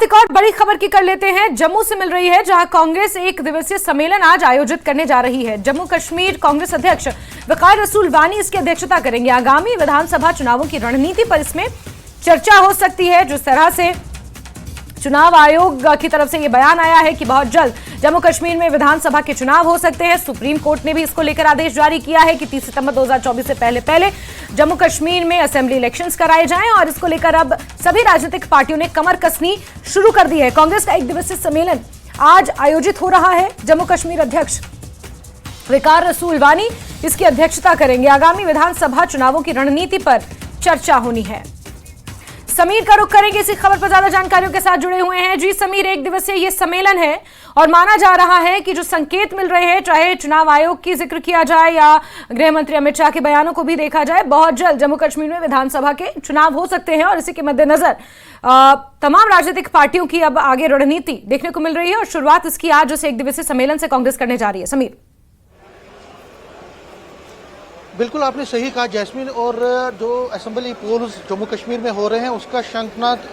एक और बड़ी खबर की कर लेते हैं। जम्मू से मिल रही है, जहां कांग्रेस एक दिवसीय सम्मेलन आज आयोजित करने जा रही है। जम्मू कश्मीर कांग्रेस अध्यक्ष वकार रसूल वानी इसकी अध्यक्षता करेंगे। आगामी विधानसभा चुनावों की रणनीति पर इसमें चर्चा हो सकती है। जिस तरह से चुनाव आयोग की तरफ से यह बयान आया है कि बहुत जल्द जम्मू कश्मीर में विधानसभा के चुनाव हो सकते हैं। सुप्रीम कोर्ट ने भी इसको लेकर आदेश जारी किया है कि 30 सितंबर 2024 से पहले जम्मू कश्मीर में असेंबली इलेक्शंस कराए जाएं और इसको लेकर अब सभी राजनीतिक पार्टियों ने कमर कसनी शुरू कर दी है। कांग्रेस का एक दिवसीय सम्मेलन आज आयोजित हो रहा है। जम्मू कश्मीर अध्यक्ष वकार रसूल वानी इसकी अध्यक्षता करेंगे। आगामी विधानसभा चुनावों की रणनीति पर चर्चा होनी है। समीर का रुख करेंगे इसी खबर पर, ज्यादा जानकारियों के साथ जुड़े हुए हैं। जी समीर, एक दिवसीय ये सम्मेलन है और माना जा रहा है कि जो संकेत मिल रहे हैं, चाहे चुनाव आयोग की जिक्र किया जाए या गृह मंत्री अमित शाह के बयानों को भी देखा जाए, बहुत जल्द जम्मू कश्मीर में विधानसभा के चुनाव हो सकते हैं और इसी के मद्देनजर तमाम राजनीतिक पार्टियों की अब आगे रणनीति देखने को मिल रही है और शुरुआत इसकी आज उस एक दिवसीय सम्मेलन से कांग्रेस करने जा रही है। समीर, बिल्कुल आपने सही कहा जैस्मिन, और जो असेंबली पोल्स जम्मू कश्मीर में हो रहे हैं उसका शंखनाद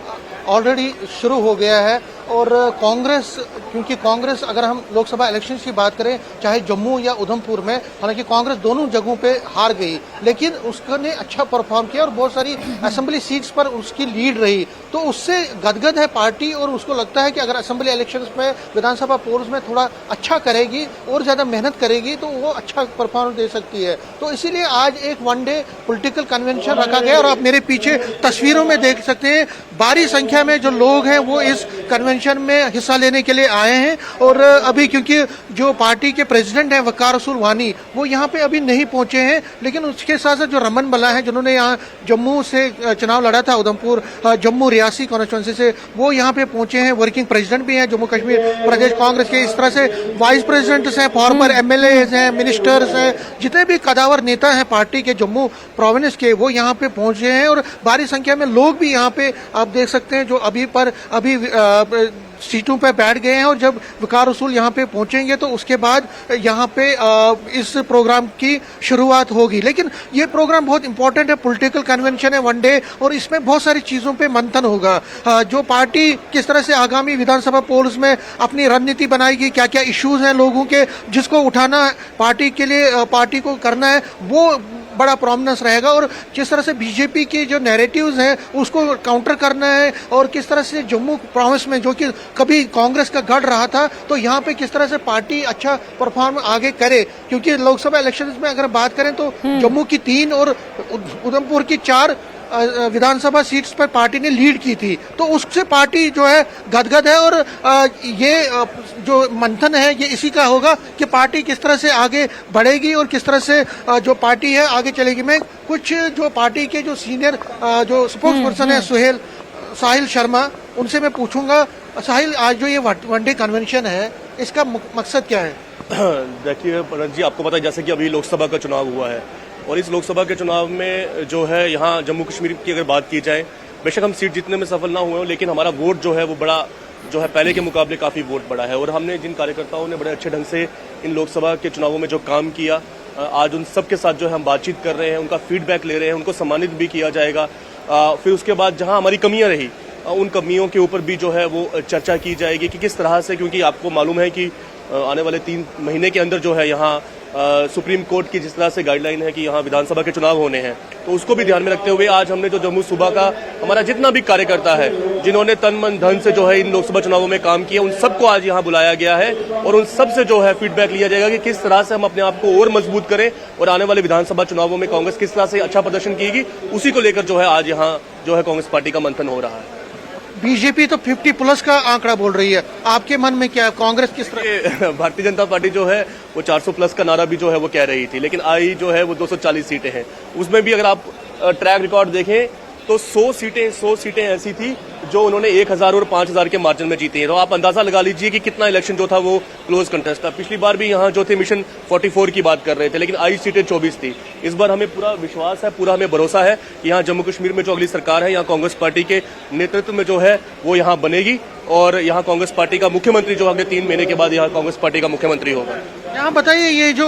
ऑलरेडी शुरू हो गया है। और कांग्रेस, क्योंकि कांग्रेस अगर हम लोकसभा इलेक्शंस की बात करें, चाहे जम्मू या उधमपुर में, हालांकि कांग्रेस दोनों जगहों पे हार गई, लेकिन उसने अच्छा परफॉर्म किया और बहुत सारी असेंबली सीट्स पर उसकी लीड रही, तो उससे गदगद है पार्टी और उसको लगता है कि अगर असेंबली इलेक्शंस में, विधानसभा पोल्स में थोड़ा अच्छा करेगी और ज्यादा मेहनत करेगी तो वो अच्छा परफॉर्मेंस दे सकती है। तो इसीलिए आज एक वन डे पॉलिटिकल कन्वेंशन रखा गया और आप मेरे पीछे तस्वीरों में देख सकते हैं भारी संख्या में जो लोग हैं वो इस कन्वेंशन में हिस्सा लेने के लिए आए हैं। और अभी क्योंकि जो पार्टी के प्रेसिडेंट हैं वकार रसूल वानी, वो यहाँ पे अभी नहीं पहुंचे हैं, लेकिन उसके साथ साथ जो रमन बला है जिन्होंने यहाँ जम्मू से चुनाव लड़ा था, उधमपुर जम्मू रियासी कॉन्स्टिट्यूंसी से, वो यहाँ पे पहुंचे हैं। वर्किंग प्रेसिडेंट भी हैं जम्मू कश्मीर प्रदेश कांग्रेस के, इस तरह से वाइस प्रेसिडेंट्स हैं, फॉर्मर MLAs हैं, मिनिस्टर्स हैं, जितने भी कदावर नेता हैं पार्टी के जम्मू प्रोविंस के, वो यहाँ पे पहुंचे हैं। और भारी संख्या में लोग भी यहाँ पे आप देख सकते हैं जो अभी सीटों पे बैठ गए हैं। और जब वकार रसूल यहाँ पे पहुंचेंगे तो उसके बाद यहाँ पे इस प्रोग्राम की शुरुआत होगी। लेकिन ये प्रोग्राम बहुत इंपॉर्टेंट है, पॉलिटिकल कन्वेंशन है वन डे, और इसमें बहुत सारी चीजों पे मंथन होगा। जो पार्टी किस तरह से आगामी विधानसभा पोल्स में अपनी रणनीति बनाएगी, क्या क्या इश्यूज हैं लोगों के जिसको उठाना पार्टी के लिए, पार्टी को करना है, वो बड़ा प्रोमिनेंस रहेगा। और जिस तरह से बीजेपी के जो नैरेटिव्स हैं उसको काउंटर करना है, और किस तरह से जम्मू प्रोविंस में जो कि कभी कांग्रेस का गढ़ रहा था, तो यहाँ पे किस तरह से पार्टी अच्छा परफॉर्म आगे करे। क्योंकि लोकसभा इलेक्शंस में अगर बात करें तो जम्मू की 3 और उधमपुर की 4 विधानसभा सीट्स पर पार्टी ने लीड की थी, तो उससे पार्टी जो है गदगद है। और ये जो मंथन है ये इसी का होगा कि पार्टी किस तरह से आगे बढ़ेगी और किस तरह से जो पार्टी है आगे चलेगी। मैं कुछ जो पार्टी के जो सीनियर जो स्पोक्स पर्सन है साहिल शर्मा, उनसे मैं पूछूंगा, साहिल, आज जो ये वन डे कन्वेंशन है इसका मकसद क्या है? देखिए पलक जी, आपको पता है जैसे कि अभी लोकसभा का चुनाव हुआ है और इस लोकसभा के चुनाव में जो है यहाँ जम्मू कश्मीर की अगर बात की जाए, बेशक हम सीट जीतने में सफल ना हुए हो, लेकिन हमारा वोट जो है वो बड़ा, जो है पहले के मुकाबले काफ़ी वोट बड़ा है। और हमने जिन कार्यकर्ताओं ने बड़े अच्छे ढंग से इन लोकसभा के चुनावों में जो काम किया, आज उन सब के साथ जो है हम बातचीत कर रहे हैं, उनका फीडबैक ले रहे हैं, उनको सम्मानित भी किया जाएगा। फिर उसके बाद जहाँ हमारी कमियाँ रही, उन कमियों के ऊपर भी जो है वो चर्चा की जाएगी कि किस तरह से, क्योंकि आपको मालूम है कि आने वाले 3 महीने के अंदर जो है यहाँ सुप्रीम कोर्ट की जिस तरह से गाइडलाइन है कि यहाँ विधानसभा के चुनाव होने हैं, तो उसको भी ध्यान में रखते हुए आज हमने जो जम्मू सूबा का हमारा जितना भी कार्यकर्ता है जिन्होंने तन मन धन से जो है इन लोकसभा चुनावों में काम किया, उन सबको आज यहाँ बुलाया गया है और उन सब से जो है फीडबैक लिया जाएगा कि किस तरह से हम अपने आप को और मजबूत करें और आने वाले विधानसभा चुनावों में कांग्रेस किस तरह से अच्छा प्रदर्शन किएगी, उसी को लेकर जो है आज यहाँ जो है कांग्रेस पार्टी का मंथन हो रहा है। बीजेपी तो 50+ का आंकड़ा बोल रही है, आपके मन में क्या है? कांग्रेस किस तरह? भारतीय जनता पार्टी जो है वो 400+ का नारा भी जो है वो कह रही थी, लेकिन आई जो है वो 240 सीटें हैं। उसमें भी अगर आप ट्रैक रिकॉर्ड देखें तो 100 सीटें ऐसी थी जो उन्होंने 1000 और 5000 के मार्जिन में जीती हैं। तो आप अंदाजा लगा लीजिए कि कितना इलेक्शन जो था वो क्लोज कंटेस्ट था। पिछली बार भी यहाँ जो थे मिशन 44 की बात कर रहे थे, लेकिन आई सीटें 24 थी। इस बार हमें पूरा विश्वास है, पूरा हमें भरोसा है कि यहाँ जम्मू कश्मीर में जो अगली सरकार है यहाँ कांग्रेस पार्टी के नेतृत्व में जो है वो यहाँ बनेगी और यहाँ कांग्रेस पार्टी का मुख्यमंत्री जो अगले 3 महीने के बाद यहाँ कांग्रेस पार्टी का मुख्यमंत्री होगा। यहाँ बताइए, ये जो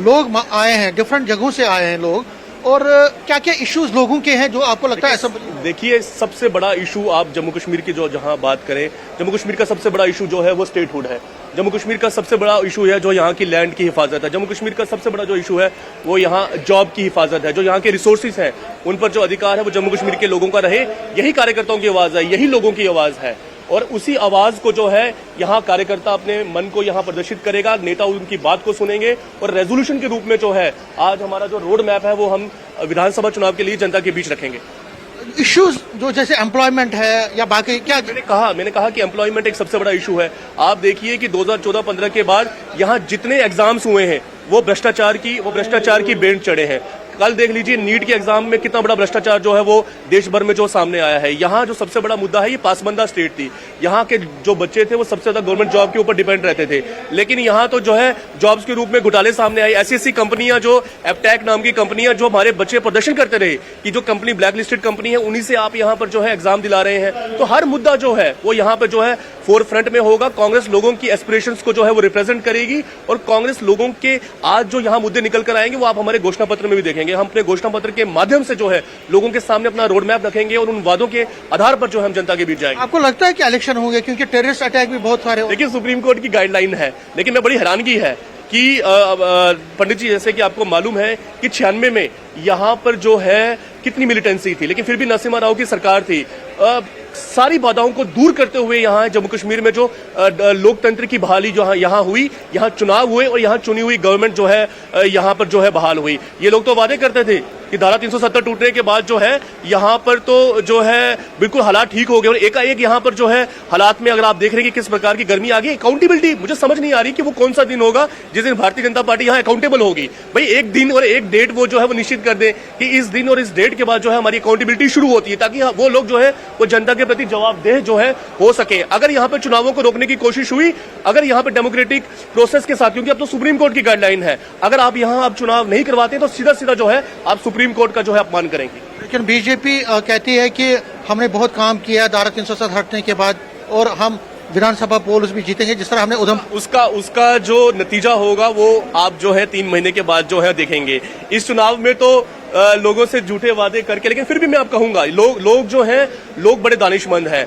लोग आए हैं, डिफरेंट जगहों से आए हैं लोग, और क्या क्या इश्यूज लोगों के हैं जो आपको लगता है असेंबली? देखिए, सबसे बड़ा इशू आप जम्मू कश्मीर की जो जहां बात करें, जम्मू कश्मीर का सबसे बड़ा इशू जो है वो स्टेटहुड है। जम्मू कश्मीर का सबसे बड़ा इशू है जो यहाँ की लैंड की हिफाजत है। जम्मू कश्मीर का सबसे बड़ा जो इशू है वो यहाँ जॉब की हिफाजत है। जो यहाँ के रिसोर्सेज हैं उन पर जो अधिकार है वो जम्मू कश्मीर के लोगों का रहे। यही कार्यकर्ताओं की आवाज है, यही लोगों की आवाज है, और उसी आवाज को जो है यहाँ कार्यकर्ता अपने मन को यहाँ प्रदर्शित करेगा, नेता उनकी बात को सुनेंगे और रेजोल्यूशन के रूप में जो है आज हमारा जो रोड मैप है वो हम विधानसभा चुनाव के लिए जनता के बीच रखेंगे। इश्यूज जो जैसे एम्प्लॉयमेंट है या बाकी क्या? मैंने कहा कि एम्प्लॉयमेंट एक सबसे बड़ा इशू है। आप देखिए कि 2014-15 के बाद यहाँ जितने एग्जाम्स हुए हैं वो भ्रष्टाचार की बेंच चढ़े हैं। कल देख लीजिए नीट के एग्जाम में कितना बड़ा भ्रष्टाचार जो है वो देश भर में जो सामने आया है। यहाँ जो सबसे बड़ा मुद्दा है ये पासबंदा स्टेट थी। यहाँ के जो बच्चे थे वो सबसे ज्यादा गवर्नमेंट जॉब के ऊपर डिपेंड रहते थे, लेकिन यहाँ तो जो है जॉब्स के रूप में घोटाले सामने आए। ऐसी कंपनियां जो एपटैक नाम की कंपनियां जो हमारे बच्चे प्रदर्शन करते रहे कि जो कंपनी ब्लैक लिस्टेड कंपनी है उन्हीं से आप यहाँ पर जो है एग्जाम दिला रहे हैं। तो हर मुद्दा जो है वो यहाँ पर जो है फोर फ्रंट में होगा। कांग्रेस लोगों की एस्पिरेशंस को जो है वो रिप्रेजेंट करेगी और कांग्रेस लोगों के आज जो यहाँ मुद्दे निकल कर आएंगे वो आप हमारे घोषणा पत्र में भी देखेंगे। हम अपने घोषणा पत्र के माध्यम से जो है लोगों के सामने अपना रोड मैप रखेंगे और उन वादों के आधार पर जो हम जनता के बीच जाएंगे। आपको लगता है कि इलेक्शन होंगे क्योंकि टेररिस्ट अटैक भी बहुत सारे? देखिए, सुप्रीम कोर्ट की गाइडलाइन है, लेकिन मैं बड़ी हैरानगी है कि पंडित जी, जैसे कि आपको मालूम है कि 96 में यहाँ पर जो है कितनी मिलिटेंसी थी, लेकिन फिर भी नरसिम्हा राव की सरकार थी। सारी बाधाओं को दूर करते हुए यहाँ जम्मू कश्मीर में जो लोकतंत्र की बहाली जो यहाँ हुई, यहाँ चुनाव हुए और यहाँ चुनी हुई गवर्नमेंट जो है यहाँ पर जो है बहाल हुई। ये लोग तो वादे करते थे कि धारा 370 टूटने के बाद जो है यहाँ पर तो जो है बिल्कुल हालात ठीक हो गए, और एकाएक यहाँ पर जो है हालात में अगर आप देख रहे हैं कि किस प्रकार की गर्मी आ गई। अकाउंटेबिलिटी मुझे समझ नहीं आ रही कि वो कौन सा दिन होगा जिस दिन भारतीय जनता पार्टी यहाँ अकाउंटेबल होगी। भाई एक दिन और एक डेट वो जो है वो निश्चित कर दें कि इस दिन और इस डेट के बाद जो है हमारी अकाउंटेबिलिटी शुरू होती है, ताकि वो लोग जो है वो जनता के प्रति जवाबदेह जो है हो सके। अगर यहाँ पर चुनावों को रोकने की कोशिश हुई, अगर यहाँ पर डेमोक्रेटिक प्रोसेस के साथ, क्योंकि अब तो सुप्रीम कोर्ट की गाइडलाइन है, अगर आप यहाँ आप चुनाव नहीं करवाते तो सीधा सीधा जो है आप सुप्रीम कोर्ट का जो है अपमान करेंगे। लेकिन बीजेपी कहती है कि हमने बहुत काम किया धारा 370 हटने के बाद और हम विधानसभा पोल्स भी जीतेंगे, जिस तरह हमने उसका जो नतीजा होगा वो आप जो है 3 महीने के बाद जो है देखेंगे। इस चुनाव में तो लोगों से झूठे वादे करके, लेकिन फिर भी मैं आप कहूंगा लोग जो हैं लोग बड़े दानिशमंद हैं।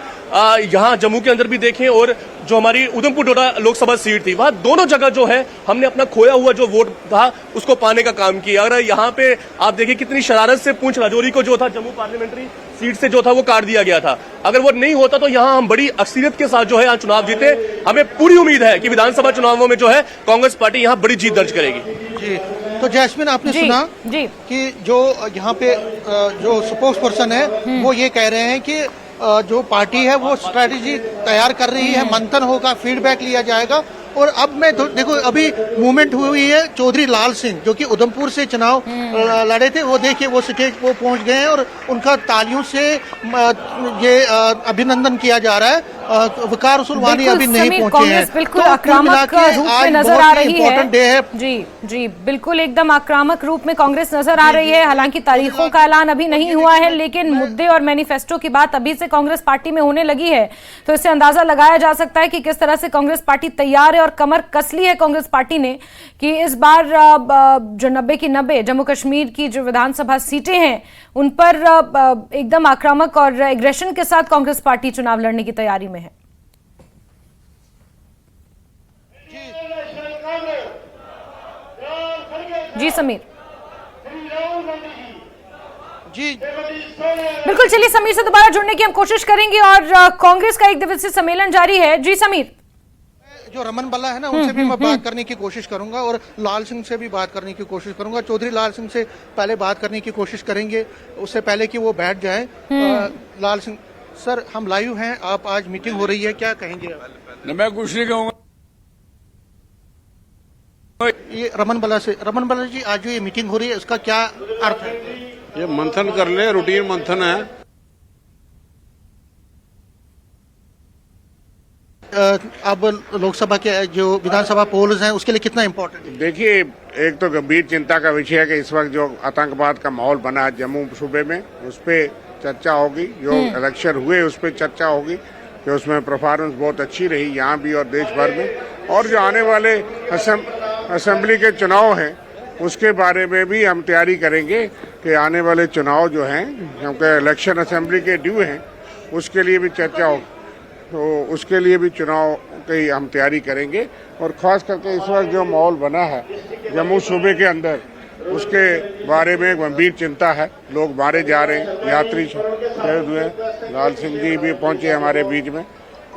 यहाँ जम्मू के अंदर भी देखें और जो हमारी उधमपुर डोडा लोकसभा सीट थी वहां दोनों जगह जो है हमने अपना खोया हुआ जो वोट था उसको पाने का काम किया। अगर यहाँ पे आप देखिए कितनी शरारत से पूंछ राजौरी को जो था जम्मू पार्लियामेंट्री सीट से जो था वो काट दिया गया था। अगर वो नहीं होता तो यहाँ हम बड़ी अक्सरियत के साथ जो है यहाँ चुनाव जीते। हमें पूरी उम्मीद है कि विधानसभा चुनावों में जो है कांग्रेस पार्टी यहाँ बड़ी जीत दर्ज करेगी। जी, तो जैस्मिन आपने सुना कि जो यहाँ पे जो स्पोक्स पर्सन है वो ये कह रहे हैं कि जो पार्टी है वो स्ट्रेटेजी तैयार कर रही है, मंथन होगा, फीडबैक लिया जाएगा। और अब मैं देखो अभी मूवमेंट हुई है, चौधरी लाल सिंह जो कि उधमपुर से चुनाव लड़े थे, वो देखिए वो स्टेज वो पहुंच गए हैं और उनका तालियों से ये अभिनंदन किया जा रहा है। वकार रसूल वानी अभी नहीं पहुंचे हैं, बिल्कुल तो आक्रामक रूप में नजर आ रही है। डे है जी बिल्कुल एकदम आक्रामक रूप में कांग्रेस नजर आ रही है। हालांकि तारीखों का ऐलान अभी नहीं हुआ है, लेकिन मुद्दे और मैनिफेस्टो की बात अभी से कांग्रेस पार्टी में होने लगी है, तो इससे अंदाजा लगाया जा सकता है कि किस तरह से कांग्रेस पार्टी तैयार है और कमर कस ली है कांग्रेस पार्टी ने कि इस बार जो 90 की 90 जम्मू कश्मीर की जो विधानसभा सीटें हैं उन पर एकदम आक्रामक और एग्रेशन के साथ कांग्रेस पार्टी चुनाव लड़ने की तैयारी में है। जी समीर। जी बिल्कुल, चलिए समीर से दोबारा जुड़ने की हम कोशिश करेंगे और कांग्रेस का 1 दिवसीय सम्मेलन जारी है। जी समीर। जो रमन बल्ला है ना उनसे भी मैं बात करने की कोशिश करूंगा और लाल सिंह से भी बात करने की कोशिश करूंगा। चौधरी लाल सिंह से पहले बात करने की कोशिश करेंगे, उससे पहले कि वो बैठ जाएं। लाल सिंह सर, हम लाइव हैं, आप आज मीटिंग हो रही है, क्या कहेंगे? मैं कुछ नहीं कहूँगा। ये रमन बल्ला जी, आज जो ये मीटिंग हो रही है उसका क्या अर्थ है? ये मंथन कर ले, रूटीन मंथन है। अब लोकसभा के जो विधानसभा पोल्स हैं उसके लिए कितना इम्पोर्टेंट है? देखिए, एक तो गंभीर चिंता का विषय है कि इस वक्त जो आतंकवाद का माहौल बना है जम्मू सूबे में, उस पर चर्चा होगी। जो इलेक्शन हुए उस पर चर्चा होगी कि उसमें परफॉर्मेंस बहुत अच्छी रही यहाँ भी और देश भर में। और जो आने वाले असेंबली के चुनाव हैं उसके बारे में भी हम तैयारी करेंगे कि आने वाले चुनाव जो हैं, क्योंकि इलेक्शन असेंबली के ड्यू हैं, उसके लिए भी चर्चा हो, तो उसके लिए भी चुनाव की हम तैयारी करेंगे। और ख़ास करके इस वक्त जो माहौल बना है जम्मू सूबे के अंदर, उसके बारे में गंभीर चिंता है। लोग मारे जा रहे हैं, यात्री शहीद हुए, लाल सिंह जी भी पहुंचे हमारे बीच में,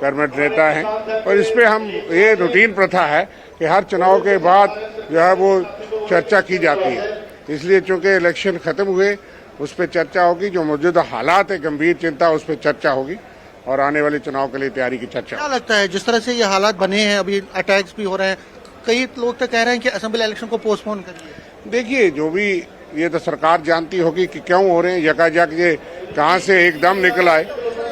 कर्मठ नेता हैं। और इस पे हम, ये रूटीन प्रथा है कि हर चुनाव के बाद जो है वो चर्चा की जाती है। इसलिए चूंकि इलेक्शन खत्म हुए, उस पर चर्चा होगी। जो मौजूदा हालात है, गंभीर चिंता, उस पर चर्चा होगी और आने वाले चुनाव के लिए तैयारी की चर्चा। क्या लगता है जिस तरह से ये हालात बने हैं, अभी अटैक्स भी हो रहे हैं, कई लोग तो कह रहे हैं कि असेंबली इलेक्शन को पोस्टपोन करिए। देखिए, जो भी, ये तो सरकार जानती होगी कि क्यों हो रहे हैं। यकायक ये कहाँ से एकदम निकल आए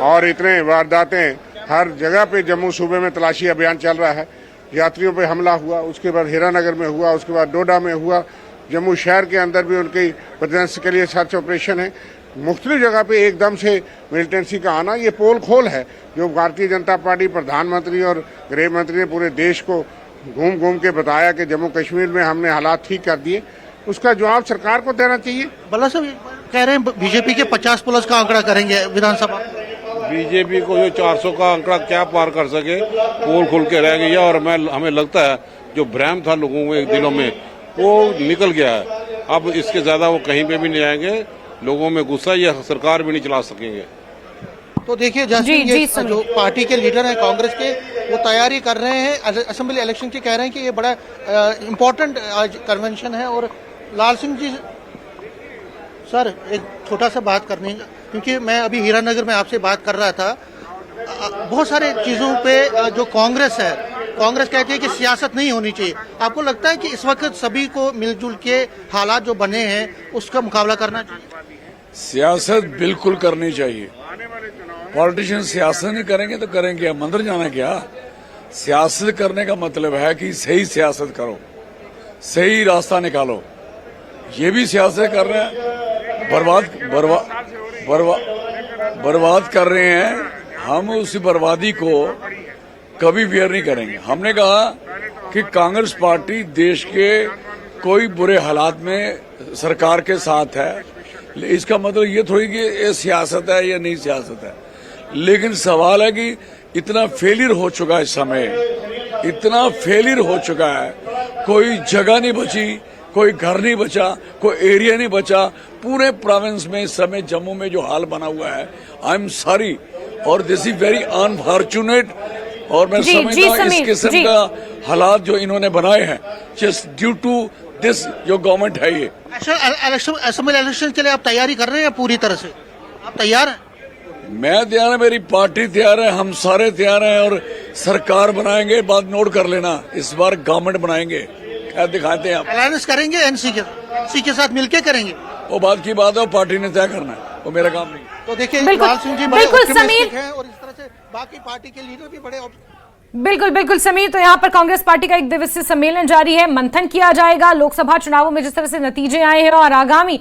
और इतने वारदातें हर जगह पे जम्मू सूबे में तलाशी अभियान चल रहा है। यात्रियों पे हमला हुआ, उसके बाद हीरानगर में हुआ, उसके बाद डोडा में हुआ, जम्मू शहर के अंदर भी उनकी प्रेजेंस के लिए सर्च ऑपरेशन है। मुख्तलिफ जगह पे एकदम से मिलिटेंसी का आना, ये पोल खोल है जो भारतीय जनता पार्टी, प्रधानमंत्री और गृह मंत्री ने पूरे देश को घूम घूम के बताया कि जम्मू कश्मीर में हमने हालात ठीक कर दिए। उसका जवाब सरकार को देना चाहिए। बल्ला साहब कह रहे हैं बीजेपी के 50+ का आंकड़ा करेंगे विधानसभा। बीजेपी को जो 400 का आंकड़ा क्या पार कर सके, पोल खुल के रह गया। और हमें लगता है जो भ्रम था लोगों में दिलों में, वो निकल गया है। अब इसके ज्यादा वो कहीं पे भी नहीं आएंगे। लोगों में गुस्सा, ये सरकार भी नहीं चला सकेंगे। तो देखिए जैस्मिन, ये जो पार्टी के लीडर हैं कांग्रेस के, वो तैयारी कर रहे हैं असेंबली इलेक्शन की। कह रहे हैं कि ये बड़ा इम्पोर्टेंट आज कन्वेंशन है। और लाल सिंह जी, सर एक छोटा सा बात करनी, क्योंकि मैं अभी हीरानगर में आपसे बात कर रहा था, बहुत सारे चीज़ों पे जो कांग्रेस है, कांग्रेस कहती है कि सियासत नहीं होनी चाहिए। आपको लगता है कि इस वक्त सभी को मिलजुल के हालात जो बने हैं उसका मुकाबला करना चाहिए? सियासत बिल्कुल करनी चाहिए। पॉलिटिशियन सियासत नहीं करेंगे तो करेंगे मंदिर जाना क्या? सियासत करने का मतलब है कि सही सियासत करो, सही रास्ता निकालो। ये भी सियासत कर रहे हैं, बर्बाद कर रहे हैं। हम उस बर्बादी को कभी वेयर नहीं करेंगे। हमने कहा कि कांग्रेस पार्टी देश के कोई बुरे हालात में सरकार के साथ है। इसका मतलब ये थोड़ी कि ये सियासत है या नहीं सियासत है, लेकिन सवाल है कि इतना फेलियर हो चुका है इस समय, इतना फेलियर हो चुका है, कोई जगह नहीं बची, कोई घर नहीं बचा, कोई एरिया नहीं बचा। पूरे प्रोविंस में इस समय जम्मू में जो हाल बना हुआ है, आई एम सॉरी, और दिस इज वेरी अनफॉर्चुनेट। और मैं समझता हूँ इस किस्म का हालात जो इन्होंने बनाए हैं, जस्ट ड्यू टू दिस जो गवर्नमेंट है। ये असेंबली इलेक्शन के लिए आप तैयारी कर रहे हैं पूरी तरह से? आप तैयार हैं? मैं तैयार है, मेरी पार्टी तैयार है, हम सारे तैयार हैं और सरकार बनाएंगे। बात नोट कर लेना, इस बार गवर्नमेंट बनाएंगे। क्या दिखाते हैं आप? अलायंस करेंगे एनसी के साथ मिलकर करेंगे? वो बात की बात है, वो पार्टी ने तय करना है, वो मेरा काम नहीं। तो देखिए बिल्कुल, लाल सिंह जी बड़े बिल्कुल ऑप्टिमिस्टिक हैं और इस तरह से बाकी पार्टी के लीडर भी बड़े बिल्कुल समीर, तो यहाँ पर कांग्रेस पार्टी का 1 दिवसीय सम्मेलन जारी है। मंथन किया जाएगा लोकसभा चुनावों में जिस तरह से नतीजे आए हैं और आगामी